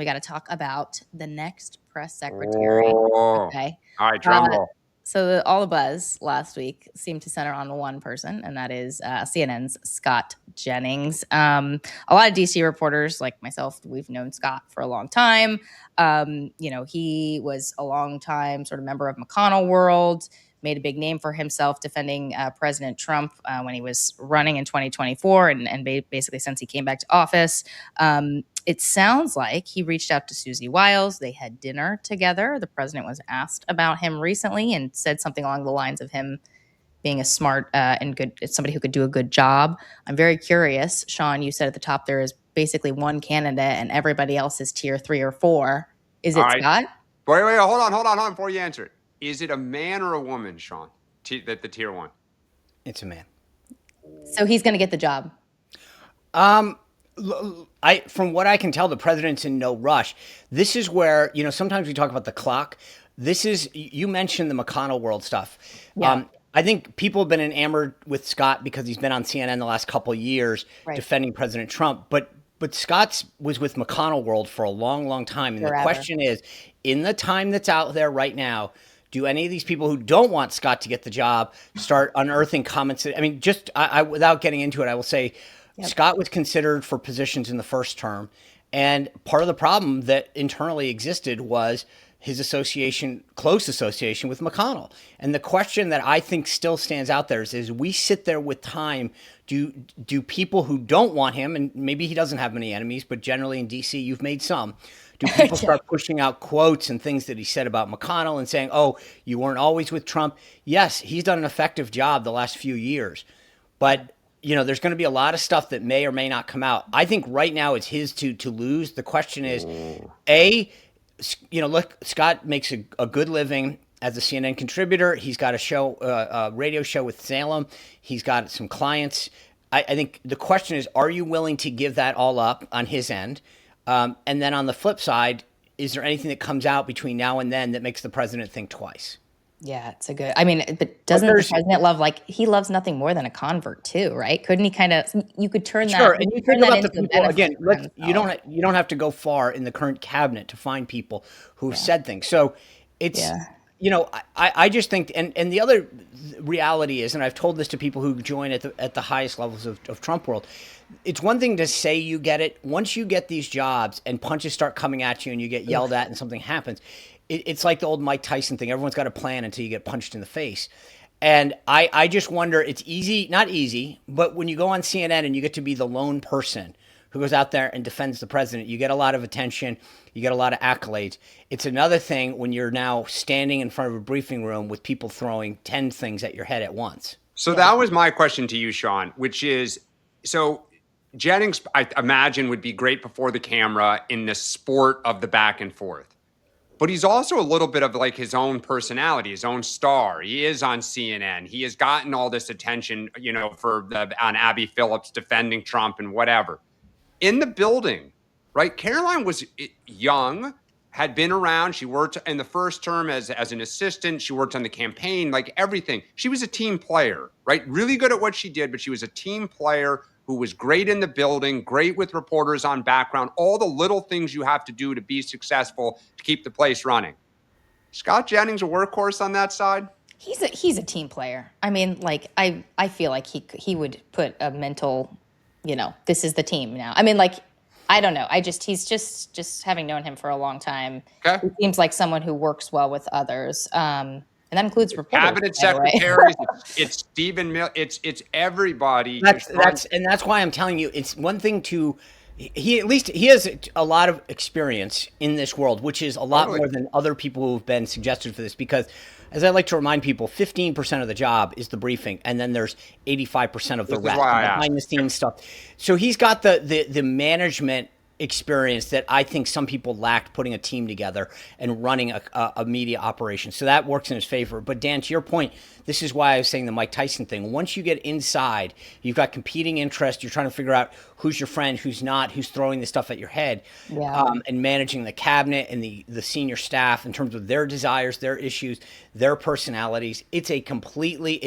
we got to talk about the next press secretary. Oh, Okay. all right, drum roll. So all the buzz last week seemed to center on one person, and that is CNN's Scott Jennings. A lot of DC reporters, like myself, we've known Scott for a long time. He was a long time sort of member of McConnell World, made a big name for himself defending President Trump when he was running in 2024, and basically since he came back to office. It sounds like he reached out to Susie Wiles. They had dinner together. The president was asked about him recently and said something along the lines of him being a smart and good, somebody who could do a good job. I'm very curious. Sean, you said at the top there is basically one candidate and everybody else is tier 3 or 4. Is it Scott? Wait, hold on before you answer it. Is it a man or a woman, Sean, that the tier 1? It's a man. So he's going to get the job. From what I can tell, the president's in no rush. This is where, sometimes we talk about the clock. You mentioned the McConnell World stuff. Yeah. I think people have been enamored with Scott because he's been on CNN the last couple of years defending President Trump. But Scott was with McConnell World for a long, long time. And the question is, in the time that's out there right now, do any of these people who don't want Scott to get the job start unearthing comments? I mean, without getting into it, I will say, Scott was considered for positions in the first term, and part of the problem that internally existed was his close association with McConnell. And the question that I think still stands out there is we sit there with time. Do people who don't want him, and maybe he doesn't have many enemies, but generally in DC you've made some, do people start pushing out quotes and things that he said about McConnell and saying, oh, you weren't always with Trump? Yes, he's done an effective job the last few years, but there's going to be a lot of stuff that may or may not come out. I think right now it's his to lose. The question is, look, Scott makes a good living as a CNN contributor. He's got a radio show with Salem. He's got some clients. I think the question is, are you willing to give that all up on his end? And then on the flip side, is there anything that comes out between now and then that makes the president think twice? Yeah, it's a good. I mean, but doesn't the president love he loves nothing more than a convert too, right? Couldn't he kind of? You could turn that. Sure, and you think about the people again. You don't have to go far in the current cabinet to find people who have said things. So it's I just think, and the other reality is, and I've told this to people who join at the highest levels of Trump world. It's one thing to say you get it. Once you get these jobs and punches start coming at you and you get yelled at and something happens. It's like the old Mike Tyson thing. Everyone's got a plan until you get punched in the face. And I just wonder, it's easy, not easy, but when you go on CNN and you get to be the lone person who goes out there and defends the president, you get a lot of attention, you get a lot of accolades. It's another thing when you're now standing in front of a briefing room with people throwing 10 things at your head at once. So that was my question to you, Sean, which is, so Jennings, I imagine, would be great before the camera in the sport of the back and forth. But he's also a little bit of like his own personality, his own star. He is on CNN. He has gotten all this attention, on Abby Phillips defending Trump and whatever. In the building, right? Caroline was young, had been around. She worked in the first term as an assistant. She worked on the campaign, like everything. She was a team player, right? Really good at what she did, but she was a team player who was great in the building, great with reporters on background, all the little things you have to do to be successful to keep the place running. Scott Jennings a workhorse on that side? He's a team player. I mean, like I feel like he would put a mental, this is the team now. I mean, like, I don't know. He's just having known him for a long time. Okay. He seems like someone who works well with others. And that includes reporters. Cabinet secretaries, it's Stephen Miller, it's everybody. That's why I'm telling you, it's one thing to he has a lot of experience in this world, which is a lot more than other people who've been suggested for this, because as I like to remind people, 15% of the job is the briefing, and then there's 85% of the rest, behind the scenes stuff. So he's got the management experience that I think some people lacked, putting a team together and running a media operation. So that works in his favor. But Dan, to your point, this is why I was saying the Mike Tyson thing. Once you get inside, you've got competing interests. You're trying to figure out who's your friend, who's not, who's throwing the stuff at your head, and managing the cabinet and the senior staff in terms of their desires, their issues, their personalities. It's a completely,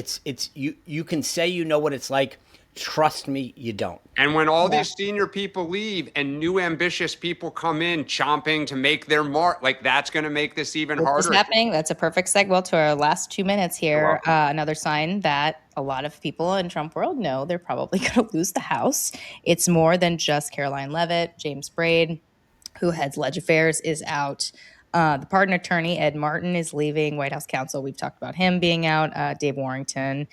you can say you know what it's like Trust me, you don't. And when all these senior people leave and new ambitious people come in chomping to make their mark, like that's going to make this even harder. Happening. That's a perfect segue to our last 2 minutes here. Another sign that a lot of people in Trump world know they're probably going to lose the House. It's more than just Caroline Leavitt. James Brade, who heads Leg Affairs, is out. The pardon attorney, Ed Martin, is leaving White House counsel. We've talked about him being out. Dave Warrington.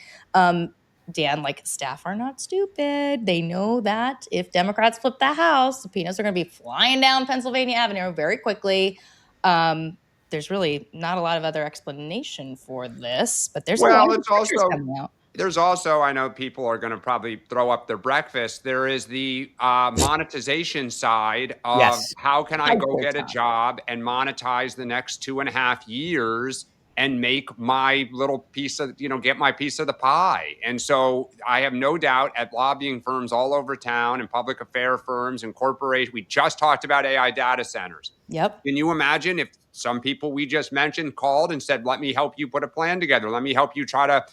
Dan, like, staff are not stupid. They know that if Democrats flip the House, subpoenas are going to be flying down Pennsylvania Avenue very quickly. There's really not a lot of other explanation for this, but there's a lot of pictures coming out. There's also, I know people are going to probably throw up their breakfast. There is the monetization side of how can I go get a job and monetize the next 2.5 years and make my little piece of, get my piece of the pie. And so I have no doubt at lobbying firms all over town and public affair firms and corporations, we just talked about AI data centers. Yep. Can you imagine if some people we just mentioned called and said, let me help you put a plan together. Let me help you try to,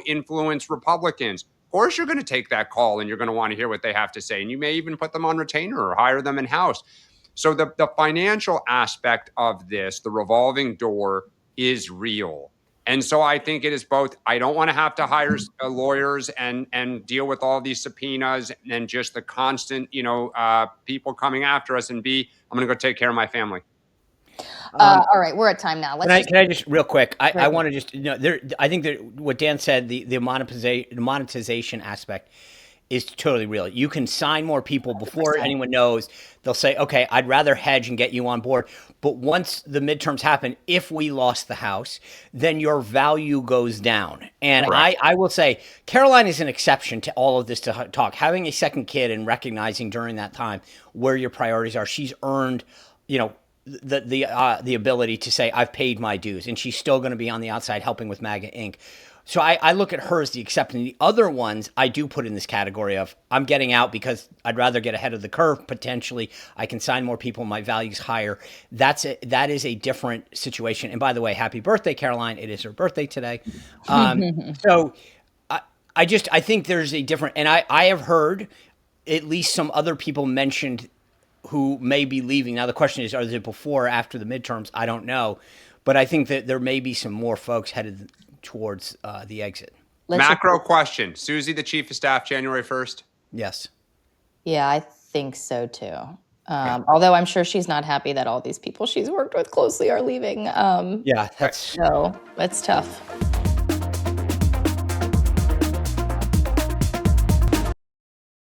influence Republicans. Of course, you're going to take that call and you're going to want to hear what they have to say. And you may even put them on retainer or hire them in-house. So the financial aspect of this, the revolving door, is real. And so I think it is both. I don't want to have to hire lawyers and deal with all these subpoenas and just the constant, people coming after us. And B, I'm going to go take care of my family. All right, we're at time now. Can I just real quick? I want to just I think that what Dan said, the monetization aspect is totally real. You can sign more people before 100%. Anyone knows. They'll say, okay, I'd rather hedge and get you on board. But once the midterms happen, if we lost the House, then your value goes down. And I will say, Caroline is an exception to all of this talk. Having a second kid and recognizing during that time where your priorities are, she's earned, the ability to say, I've paid my dues. And she's still going to be on the outside helping with MAGA Inc. So I look at her as the exception. The other ones I do put in this category of I'm getting out because I'd rather get ahead of the curve. Potentially, I can sign more people. My value's higher. That is a different situation. And by the way, happy birthday, Caroline! It is her birthday today. So I think there's a different. And I have heard at least some other people mentioned who may be leaving. Now the question is, are they before or after the midterms? I don't know, but I think that there may be some more folks headed towards the exit. Macro question. Susie, the chief of staff, January 1st? Yes. Yeah, I think so too. Although I'm sure she's not happy that all these people she's worked with closely are leaving. That's so it's tough.